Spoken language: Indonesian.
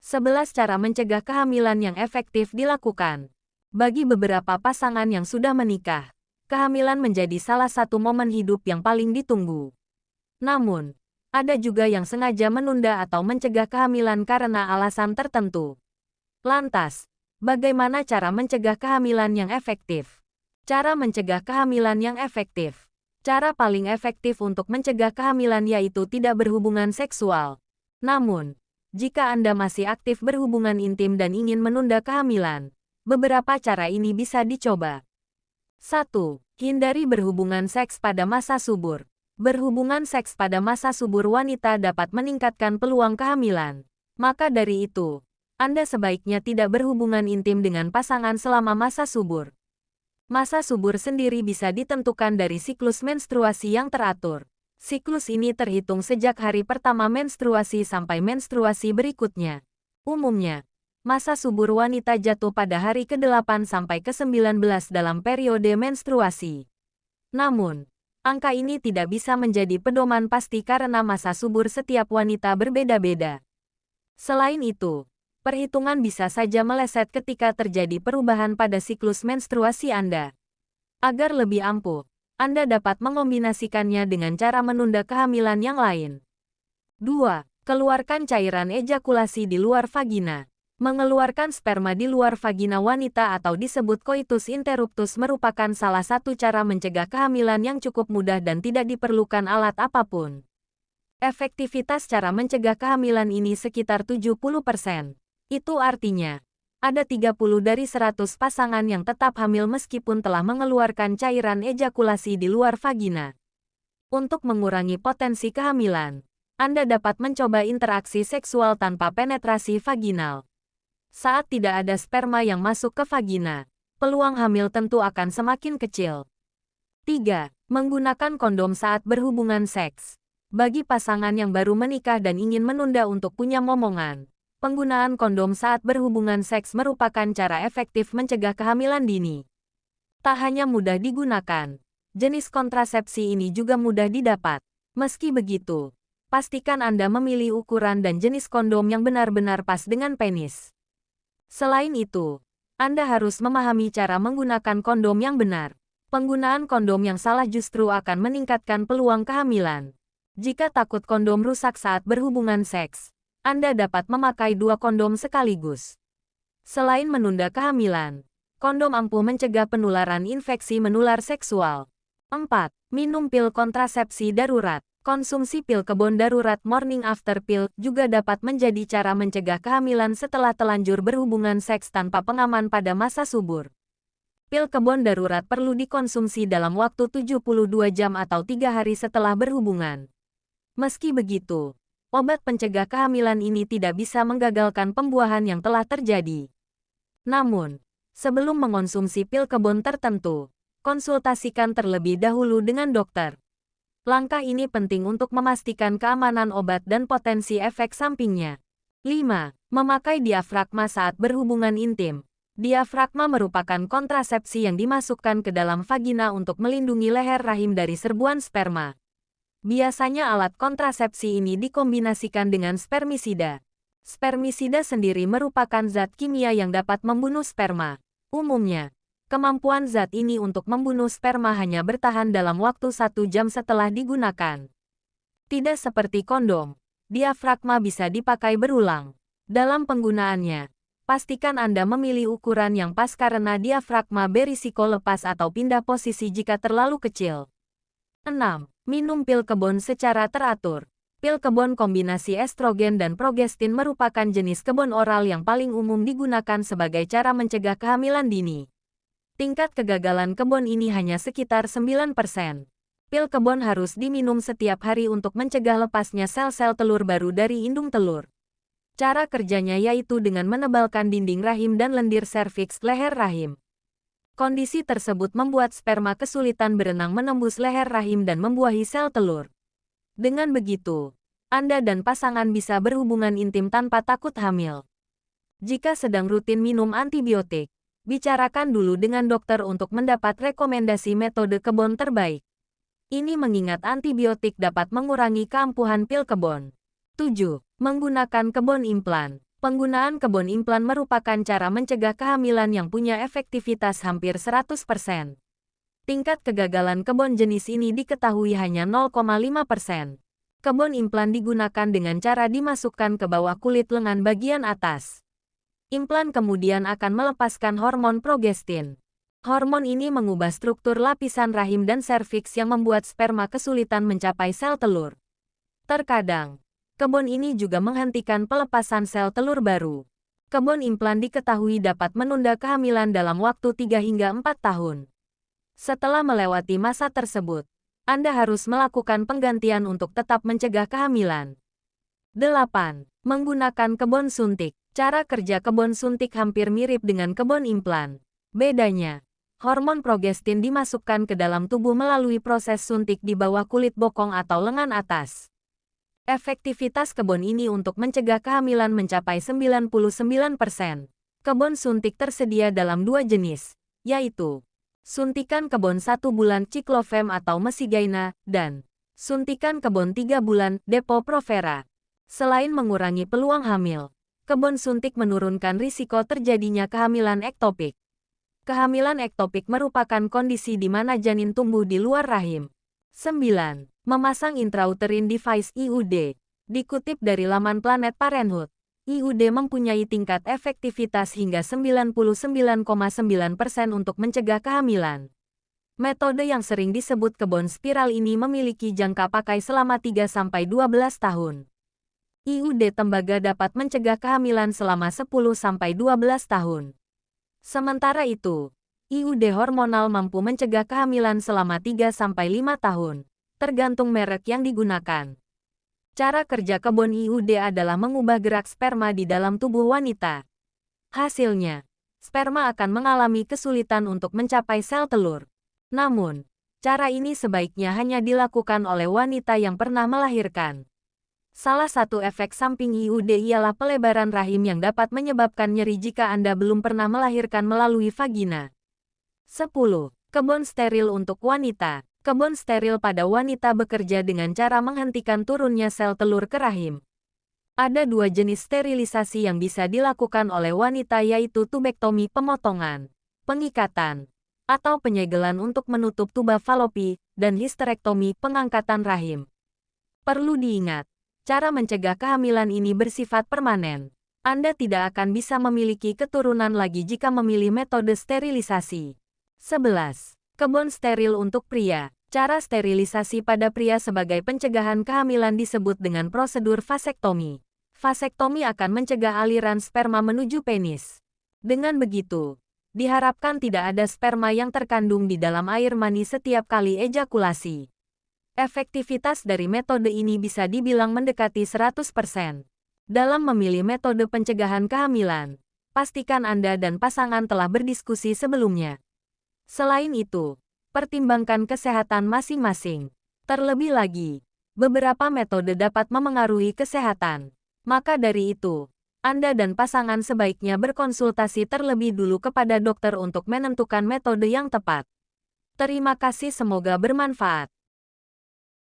11 cara mencegah kehamilan yang efektif dilakukan. Bagi beberapa pasangan yang sudah menikah, kehamilan menjadi salah satu momen hidup yang paling ditunggu. Namun, ada juga yang sengaja menunda atau mencegah kehamilan karena alasan tertentu. Lantas, bagaimana cara mencegah kehamilan yang efektif? Cara mencegah kehamilan yang efektif. Cara paling efektif untuk mencegah kehamilan yaitu tidak berhubungan seksual. Namun, jika Anda masih aktif berhubungan intim dan ingin menunda kehamilan, beberapa cara ini bisa dicoba. 1. Hindari berhubungan seks pada masa subur. Berhubungan seks pada masa subur wanita dapat meningkatkan peluang kehamilan. Maka dari itu, Anda sebaiknya tidak berhubungan intim dengan pasangan selama masa subur. Masa subur sendiri bisa ditentukan dari siklus menstruasi yang teratur. Siklus ini terhitung sejak hari pertama menstruasi sampai menstruasi berikutnya. Umumnya, masa subur wanita jatuh pada hari ke-8 sampai ke-19 dalam periode menstruasi. Namun, angka ini tidak bisa menjadi pedoman pasti karena masa subur setiap wanita berbeda-beda. Selain itu, perhitungan bisa saja meleset ketika terjadi perubahan pada siklus menstruasi Anda. Agar lebih ampuh, Anda dapat mengombinasikannya dengan cara menunda kehamilan yang lain. 2. Keluarkan cairan ejakulasi di luar vagina. Mengeluarkan sperma di luar vagina wanita atau disebut coitus interruptus merupakan salah satu cara mencegah kehamilan yang cukup mudah dan tidak diperlukan alat apapun. Efektivitas cara mencegah kehamilan ini sekitar 70%. Itu artinya, ada 30 dari 100 pasangan yang tetap hamil meskipun telah mengeluarkan cairan ejakulasi di luar vagina. Untuk mengurangi potensi kehamilan, Anda dapat mencoba interaksi seksual tanpa penetrasi vaginal. Saat tidak ada sperma yang masuk ke vagina, peluang hamil tentu akan semakin kecil. 3. Menggunakan kondom saat berhubungan seks. Bagi pasangan yang baru menikah dan ingin menunda untuk punya momongan, penggunaan kondom saat berhubungan seks merupakan cara efektif mencegah kehamilan dini. Tak hanya mudah digunakan, jenis kontrasepsi ini juga mudah didapat. Meski begitu, pastikan Anda memilih ukuran dan jenis kondom yang benar-benar pas dengan penis. Selain itu, Anda harus memahami cara menggunakan kondom yang benar. Penggunaan kondom yang salah justru akan meningkatkan peluang kehamilan. Jika takut kondom rusak saat berhubungan seks, Anda dapat memakai 2 kondom sekaligus. Selain menunda kehamilan, kondom ampuh mencegah penularan infeksi menular seksual. 4. Minum pil kontrasepsi darurat. Konsumsi pil kebon darurat morning after pill juga dapat menjadi cara mencegah kehamilan setelah telanjur berhubungan seks tanpa pengaman pada masa subur. Pil kebon darurat perlu dikonsumsi dalam waktu 72 jam atau 3 hari setelah berhubungan. Meski begitu, obat pencegah kehamilan ini tidak bisa menggagalkan pembuahan yang telah terjadi. Namun, sebelum mengonsumsi pil kebon tertentu, konsultasikan terlebih dahulu dengan dokter. Langkah ini penting untuk memastikan keamanan obat dan potensi efek sampingnya. 5. Memakai diafragma saat berhubungan intim. Diafragma merupakan kontrasepsi yang dimasukkan ke dalam vagina untuk melindungi leher rahim dari serbuan sperma. Biasanya alat kontrasepsi ini dikombinasikan dengan spermisida. Spermisida sendiri merupakan zat kimia yang dapat membunuh sperma. Umumnya, kemampuan zat ini untuk membunuh sperma hanya bertahan dalam waktu 1 jam setelah digunakan. Tidak seperti kondom, diafragma bisa dipakai berulang. Dalam penggunaannya, pastikan Anda memilih ukuran yang pas karena diafragma berisiko lepas atau pindah posisi jika terlalu kecil. 6. Minum pil kebon secara teratur. Pil kebon kombinasi estrogen dan progestin merupakan jenis kebon oral yang paling umum digunakan sebagai cara mencegah kehamilan dini. Tingkat kegagalan kebon ini hanya sekitar 9%. Pil kebon harus diminum setiap hari untuk mencegah lepasnya sel-sel telur baru dari indung telur. Cara kerjanya yaitu dengan menebalkan dinding rahim dan lendir serviks leher rahim. Kondisi tersebut membuat sperma kesulitan berenang menembus leher rahim dan membuahi sel telur. Dengan begitu, Anda dan pasangan bisa berhubungan intim tanpa takut hamil. Jika sedang rutin minum antibiotik, bicarakan dulu dengan dokter untuk mendapat rekomendasi metode kebon terbaik. Ini mengingat antibiotik dapat mengurangi keampuhan pil kebon. 7. Menggunakan kebon implan. Penggunaan kebun implan merupakan cara mencegah kehamilan yang punya efektivitas hampir 100%. Tingkat kegagalan kebun jenis ini diketahui hanya 0,5%. Kebun implan digunakan dengan cara dimasukkan ke bawah kulit lengan bagian atas. Implan kemudian akan melepaskan hormon progestin. Hormon ini mengubah struktur lapisan rahim dan serviks yang membuat sperma kesulitan mencapai sel telur. Terkadang, kebun ini juga menghentikan pelepasan sel telur baru. Kebun implan diketahui dapat menunda kehamilan dalam waktu 3 hingga 4 tahun. Setelah melewati masa tersebut, Anda harus melakukan penggantian untuk tetap mencegah kehamilan. 8. Menggunakan kebun suntik. Cara kerja kebun suntik hampir mirip dengan kebun implan. Bedanya, hormon progestin dimasukkan ke dalam tubuh melalui proses suntik di bawah kulit bokong atau lengan atas. Efektivitas kebun ini untuk mencegah kehamilan mencapai 99%. Kebun suntik tersedia dalam 2 jenis, yaitu suntikan kebun 1 bulan Ciclofem atau Mesigayna, dan suntikan kebun 3 bulan Depo-Provera. Selain mengurangi peluang hamil, kebun suntik menurunkan risiko terjadinya kehamilan ektopik. Kehamilan ektopik merupakan kondisi di mana janin tumbuh di luar rahim. 9. Memasang intrauterine device IUD. Dikutip dari laman Planet Parenthood, IUD mempunyai tingkat efektivitas hingga 99,9% untuk mencegah kehamilan. Metode yang sering disebut kebun spiral ini memiliki jangka pakai selama 3-12 tahun. IUD tembaga dapat mencegah kehamilan selama 10-12 tahun. Sementara itu, IUD hormonal mampu mencegah kehamilan selama 3-5 tahun, tergantung merek yang digunakan. Cara kerja kebun IUD adalah mengubah gerak sperma di dalam tubuh wanita. Hasilnya, sperma akan mengalami kesulitan untuk mencapai sel telur. Namun, cara ini sebaiknya hanya dilakukan oleh wanita yang pernah melahirkan. Salah satu efek samping IUD ialah pelebaran rahim yang dapat menyebabkan nyeri jika Anda belum pernah melahirkan melalui vagina. 10. Kebun steril untuk wanita. Kebun steril pada wanita bekerja dengan cara menghentikan turunnya sel telur ke rahim. Ada 2 jenis sterilisasi yang bisa dilakukan oleh wanita, yaitu tubektomi pemotongan, pengikatan, atau penyegelan untuk menutup tuba falopi, dan histerektomi pengangkatan rahim. Perlu diingat, cara mencegah kehamilan ini bersifat permanen. Anda tidak akan bisa memiliki keturunan lagi jika memilih metode sterilisasi. 11. Kebun steril untuk pria. Cara sterilisasi pada pria sebagai pencegahan kehamilan disebut dengan prosedur vasektomi. Vasektomi akan mencegah aliran sperma menuju penis. Dengan begitu, diharapkan tidak ada sperma yang terkandung di dalam air mani setiap kali ejakulasi. Efektivitas dari metode ini bisa dibilang mendekati 100%. Dalam memilih metode pencegahan kehamilan, pastikan Anda dan pasangan telah berdiskusi sebelumnya. Selain itu, pertimbangkan kesehatan masing-masing. Terlebih lagi, beberapa metode dapat memengaruhi kesehatan. Maka dari itu, Anda dan pasangan sebaiknya berkonsultasi terlebih dulu kepada dokter untuk menentukan metode yang tepat. Terima kasih, semoga bermanfaat.